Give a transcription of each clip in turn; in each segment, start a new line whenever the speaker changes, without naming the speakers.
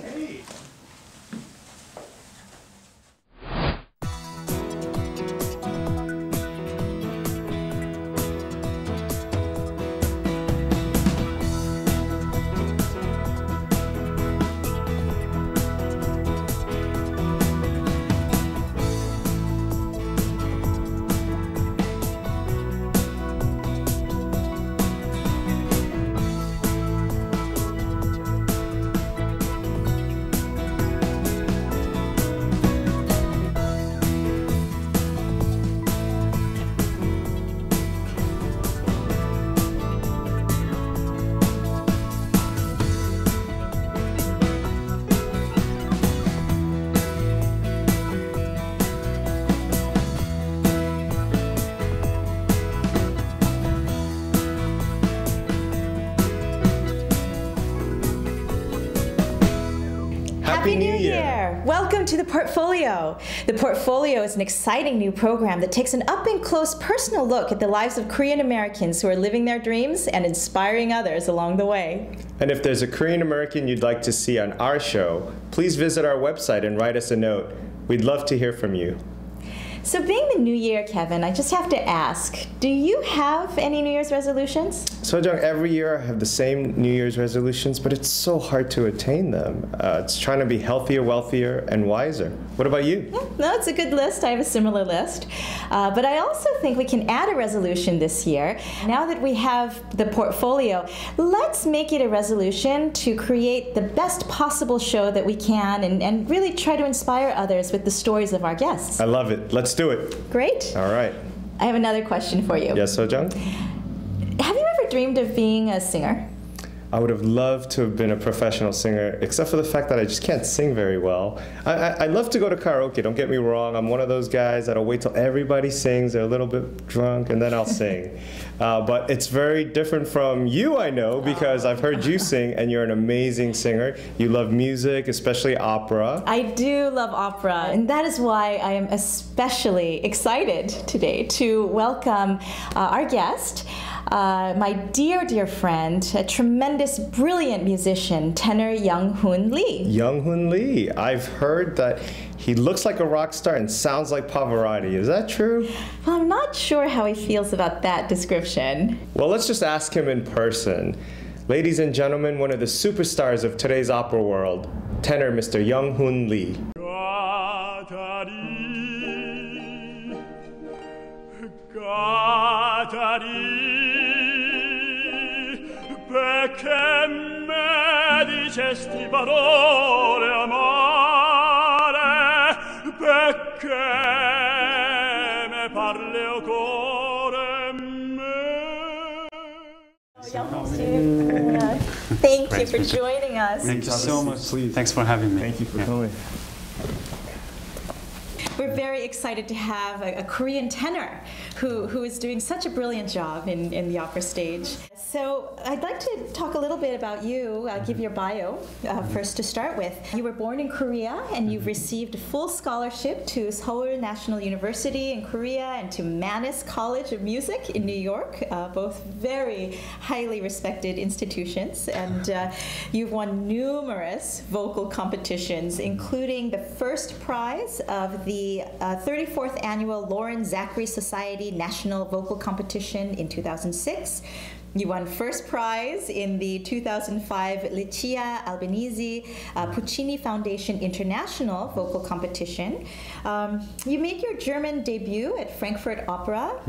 Hey.
Happy New Year! Welcome to The Portfolio. The Portfolio is an exciting new program that takes an up-and-close personal look at the lives of Korean Americans who are living their dreams and inspiring others along the way.
And if there's a Korean American you'd like to see on our show, please visit our website and write us a note. We'd love to hear from you.
So being the new year, Kevin, I just have to ask, do you have any New Year's resolutions?
So Jung, every year I have the same New Year's resolutions, but it's so hard to attain them. It's trying to be healthier, wealthier, and wiser. What about you?
Yeah, no, it's a good list. I have a similar list. But I also think we can add a resolution this year. Now that we have the portfolio, let's make it a resolution to create the best possible show that we can and really try to inspire others with the stories of our guests.
I love it. Let's do it.
Great.
All right.
I have another question for you.
Yes, So Jung?
Have you ever dreamed of being a singer?
I would have loved to have been a professional singer, except for the fact that I just can't sing very well. I love to go to karaoke, don't get me wrong. I'm one of those guys that'll wait till everybody sings, they're a little bit drunk, and then I'll sing. But it's very different from you, I know, because I've heard you sing, and you're an amazing singer. You love music, especially opera.
I do love opera, and that is why I am especially excited today to welcome our guest, my dear, dear friend, a tremendous, brilliant musician, tenor Yonghoon Lee.
Yonghoon Lee. I've heard that he looks like a rock star and sounds like Pavarotti. Is that true?
Well, I'm not sure how he feels about that description.
Well, let's just ask him in person. Ladies and gentlemen, one of the superstars of today's opera world, tenor Mr. Yonghoon Lee.
Perché me dicesti parole amare, perché me parli o cuore me.
Thank you for joining us.
Thank you so much. Please. Thanks for having me.
Thank you for coming.
We're very excited to have a Korean tenor who is doing such a brilliant job in the opera stage. So I'd like to talk a little bit about you, give your bio first to start with. You were born in Korea and you've received a full scholarship to Seoul National University in Korea and to Mannes College of Music in New York, both very highly respected institutions. And you've won numerous vocal competitions, including the first prize of the 34th Annual Lauren Zachary Society National Vocal Competition in 2006. You won first prize in the 2005 Lucia Albanese Puccini Foundation International Vocal Competition. You made your German debut at Frankfurt Opera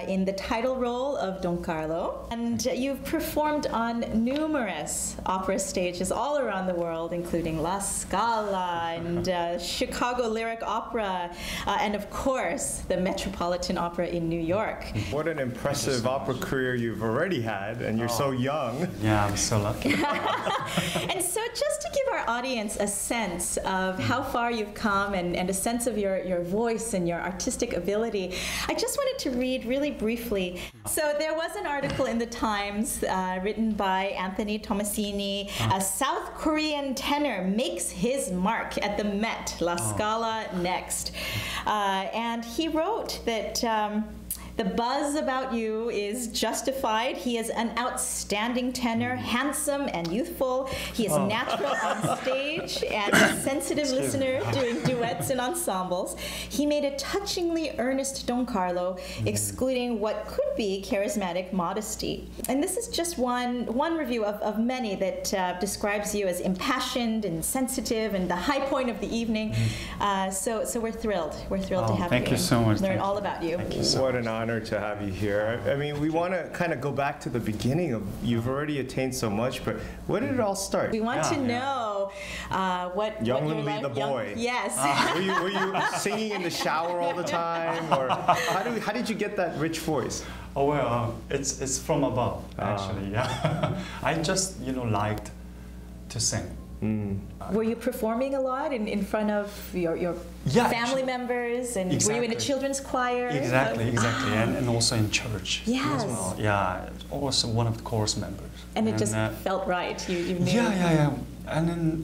in the title role of Don Carlo. And you've performed on numerous opera stages all around the world, including La Scala and Chicago Lyric Opera, and of course, the Metropolitan Opera in New York.
What an impressive opera career you've already had, and you're so young.
Yeah, I'm so lucky.
And so just to give our audience a sense of how far you've come and a sense of your voice and your artistic ability, I just wanted to read really briefly. So there was an article in the Times written by Anthony Tomasini, a South Korean tenor makes his mark at the Met, La Scala next. And he wrote that The buzz about you is justified. He is an outstanding tenor, handsome and youthful. He is natural on stage and a sensitive listener doing duets and ensembles. He made a touchingly earnest Don Carlo, excluding what could be charismatic modesty. And this is just one review of many that describes you as impassioned and sensitive and the high point of the evening. So we're thrilled. We're thrilled to have you.
Thank you so much.
Learn all about you.
What an honor to have you here. I mean, we want to kind of go back to the beginning of, you've already attained so much, but where did it all start?
We want to know what
Yonghoon
your
Lee the boy.
Yes.
Were you singing in the shower all the time, or how did you get that rich voice?
Oh well, it's from above actually. Yeah, I just liked to sing.
Were you performing a lot in front of your family members, and were you in a children's choir?
Exactly, and also in church
Yes.
as well. Yeah, also one of the chorus members.
And it just felt right. You knew.
Yeah. And then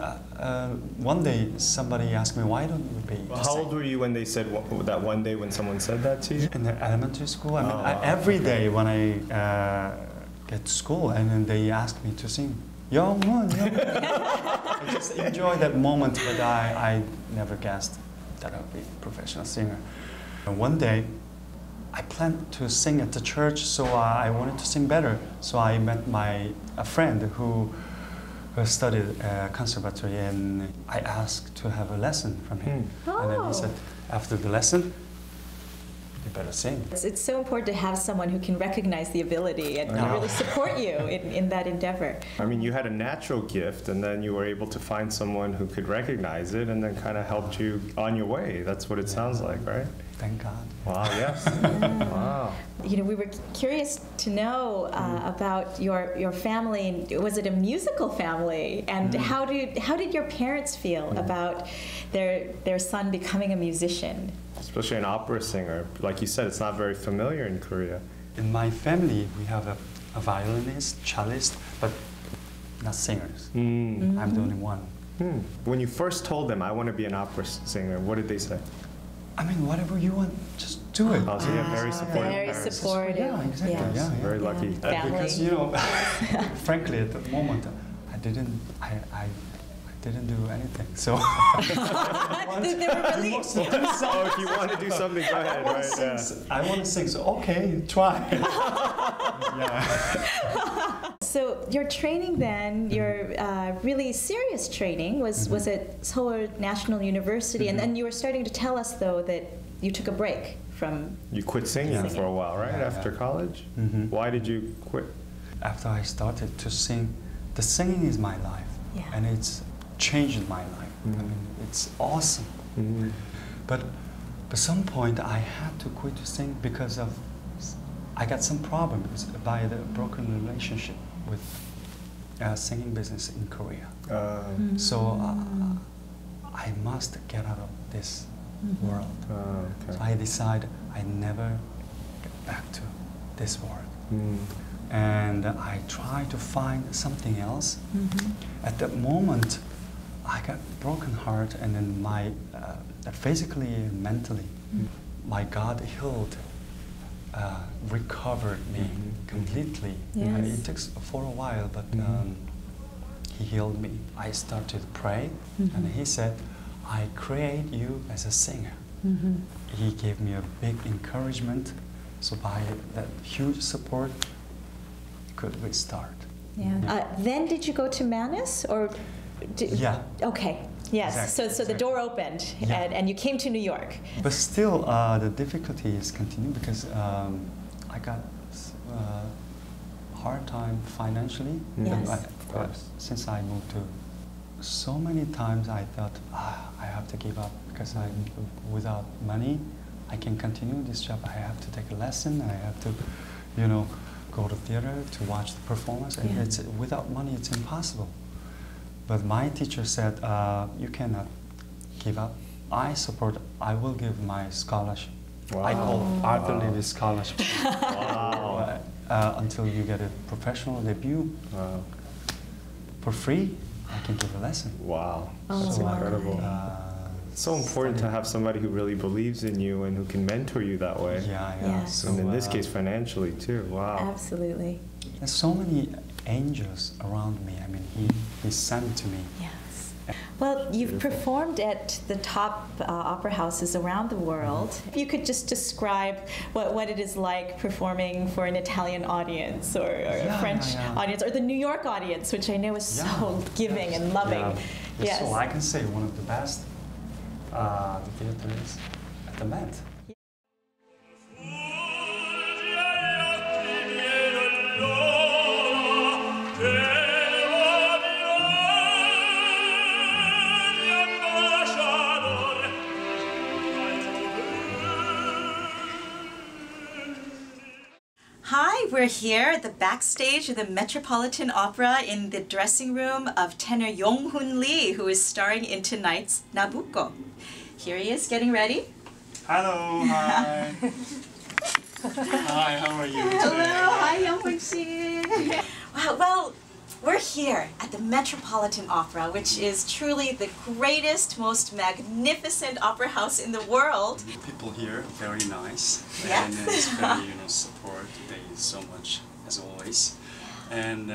one day somebody asked me, why don't you be?
How old were you when they said that one day when someone said that to you?
In the elementary school. I mean, every day when I get to school, and then they ask me to sing. Yonghoon. I just enjoy that moment, but I never guessed that I would be a professional singer. And one day, I planned to sing at the church, so I wanted to sing better. So I met a friend who studied conservatory, and I asked to have a lesson from him. And then he said, after the lesson, you better sing.
It's so important to have someone who can recognize the ability and really support you in that endeavor.
I mean, you had a natural gift, and then you were able to find someone who could recognize it and then kind of helped you on your way. That's what it sounds like, right?
Thank God.
Wow, yes. Wow.
We were curious to know about your family. Was it a musical family? And how did your parents feel about their son becoming a musician?
Especially an opera singer. Like you said, it's not very familiar in Korea.
In my family, we have a violinist, cellist, but not singers. I'm the only one.
When you first told them, I want to be an opera singer, what did they say?
I mean, whatever you want, just do it.
Oh, so you have very supportive
Very
parents.
supportive.
Yeah, exactly.
Yes.
Yeah.
Very lucky.
Family.
Because frankly, at the moment, I didn't do anything. So
They were relieved.
Oh, if you want to do something, go ahead.
I want to sing. So okay, try.
So your training then, your really serious training was at Seoul National University, and then you were starting to tell us though that you took a break from.
You quit singing for a while, right? After college. Why did you quit?
After I started to sing, the singing is my life, and it's changed my life. I mean, it's awesome. But at some point, I had to quit to sing because I got some problems by the broken relationship with singing business in Korea. So I must get out of this world. So I decided I never get back to this world. And I tried to find something else. At that moment, I got broken heart, and then my physically and mentally, my God healed, recovered me completely. And it took for a while, but He healed me. I started to pray, and He said, I create you as a singer. He gave me a big encouragement. So by that huge support, could we start?
Then did you go to Manus or?
Yeah.
Okay. Yes.
Exactly.
So the door opened, and you came to New York.
But still, the difficulties continue because I got hard time financially.
Yes.
Of course.
Since I moved to, so many times I thought I have to give up because without money, I can continue this job. I have to take a lesson. I have to, go to theater to watch the performance. And it's without money, it's impossible. But my teacher said, you cannot give up. I will give my scholarship.
Wow.
I call Arthur Levy scholarship.
Wow.
Until you get a professional debut. For free, I can give a lesson.
Wow.
Oh,
That's
wow.
incredible. It's so important to have somebody who really believes in you and who can mentor you that way.
Yeah.
Yes.
So,
And in this case, financially too. Wow.
Absolutely.
there's so many angels around me. I mean, he sent to me.
Yes. Well, you've performed at the top opera houses around the world. If you could just describe what it is like performing for an Italian audience or a French audience or the New York audience, which I know is so giving and loving.
Yeah.
Yes.
So I can say one of the best theaters at the Met.
Hi, we're here at the backstage of the Metropolitan Opera in the dressing room of tenor Yonghoon Lee, who is starring in tonight's Nabucco. Here he is, getting ready.
Hello, hi. Hi, how are you today?
Hello, hi Yonghoon-si. Wow, well, we're here at the Metropolitan Opera, which is truly the greatest, most magnificent opera house in the world.
People here very nice,
Yes.
and it's very support. They so much as always, and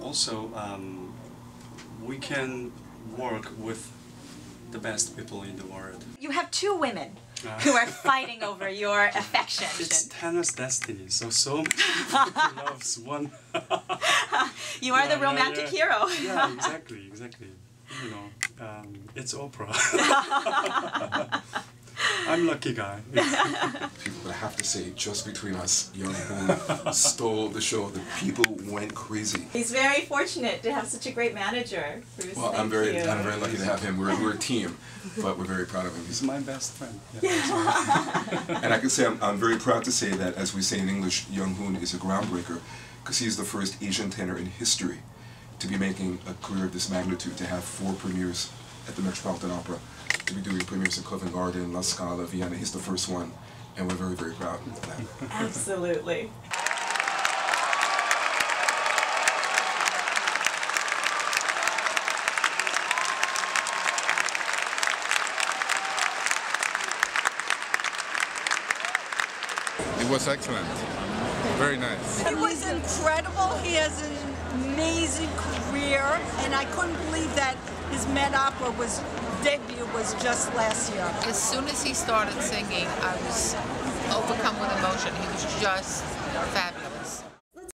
also we can work with the best people in the world.
You have two women who are fighting over your affection.
It's tenor's destiny. So many people loves one.
You are the romantic hero.
Yeah, exactly. You know, it's opera. I'm lucky guy.
People, but I have to say, just between us, Yonghoon stole the show. The people went crazy.
He's very fortunate to have such a great manager, Bruce.
Well, I'm very lucky to have him. We're a team, but we're very proud of him.
He's my best friend. Yeah.
And I can say I'm very proud to say that, as we say in English, Yonghoon is a groundbreaker, because he's the first Asian tenor in history to be making a career of this magnitude, to have 4 premieres at the Metropolitan Opera, to be doing premieres in Covent Garden, La Scala, Vienna. He's the first one, and we're very, very proud of that.
Absolutely.
It was excellent. Very nice.
It was incredible. He has an amazing career, and I couldn't believe that his Met Opera debut was just last year.
As soon as he started singing, I was overcome with emotion. He was just fabulous.